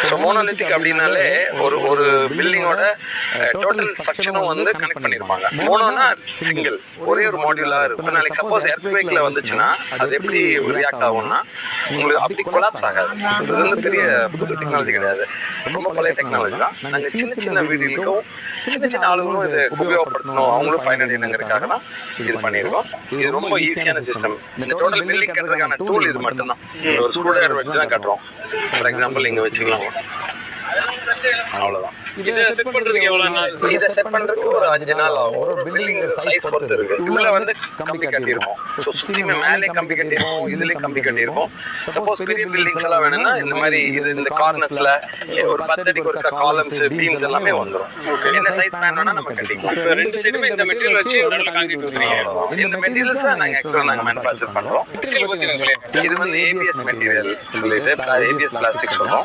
So monolithic அப்படின்னாலே ஒரு ஒரு பில்டிங்கோட டோட்டல் ஸ்ட்ரக்சரும் வந்து கனெக்ட் பண்ணியிருப்பாங்க. மோனோனா சிங்கிள், ஒரே ஒரு மாடியூலா இருக்கும். நாளைக்கு சப்போஸ் எர்த்குவேக்ல வந்துச்சுன்னா அது எப்படி ரியாக்ட் ஆகும்னா உங்களுக்கு அப்படி கொலாப்ஸ் ஆகாது. இது வந்து பெரிய புது டெக்னாலஜி கிடையாது, ரொம்ப பழைய டெக்னாலஜி தான். நாங்கள் சின்ன சின்ன வீடுகளுக்கும் சின்ன சின்ன ஆளுங்களும் இதை உபயோகப்படுத்தணும், அவங்களும் பயனடையணுங்கிறதுக்காக தான் இது பண்ணியிருக்கோம். இது ரொம்ப ஈஸியான சிஸ்டம். இந்த டோட்டல் பில்டிங் கட்டுறதுக்கான டூல் இது மட்டும்தான். ஒரு ஸ்க்ரூ டிரைவர் வச்சு தான் கட்டுறோம். ஃபார் எக்ஸாம்பிள் இங்கே வச்சுக்கலாம், அவ்வளோதான். இதை செட் பண்ணுறதுக்கு எவ்வளோ நாள்? இதை செட் பண்ணுறதுக்கு ஒரு 5 நாள் ஆகும். ஒரு பில்டிங் சைஸ் பொறுத்து இருக்கு. உள்ள வந்து கம்பி கட்டியிருக்கோம். ஸோ சுற்றியுமே மேலே கம்பி கட்டியிருக்கோம், இதுலேயும் கம்பி கட்டியிருக்கோம். சப்போஸ் பெரிய பில்டிங்ஸ் எல்லாம் வேணும்னா இந்த மாதிரி இது இந்த கார்னர்ஸில் ஒரு 10 அடிக்கு ஒரு காலம்ஸ் பீம்ஸ் எல்லாமே வந்துடும். என்ன சைஸ் வேணும்னா நம்ம கட்டிக்கலாம். இப்போ 2 சைடுமே இந்த மெட்டீரியல் வச்சு நடுவில் கான்கிரீட் கொடுக்குறீங்க. இந்த மெட்டீரியல்ஸை நாங்கள் ஆக்சுவலாக நாங்கள் மேனுஃபேக்சர் பண்ணுறோம். மெட்டீரியல் பற்றி நான் சொல்லிடுறேன். இது வந்து ஏபிஎஸ் மெட்டீரியல் சொல்லிட்டு ஏபிஎஸ் பிளாஸ்டிக் சொல்லுவோம்.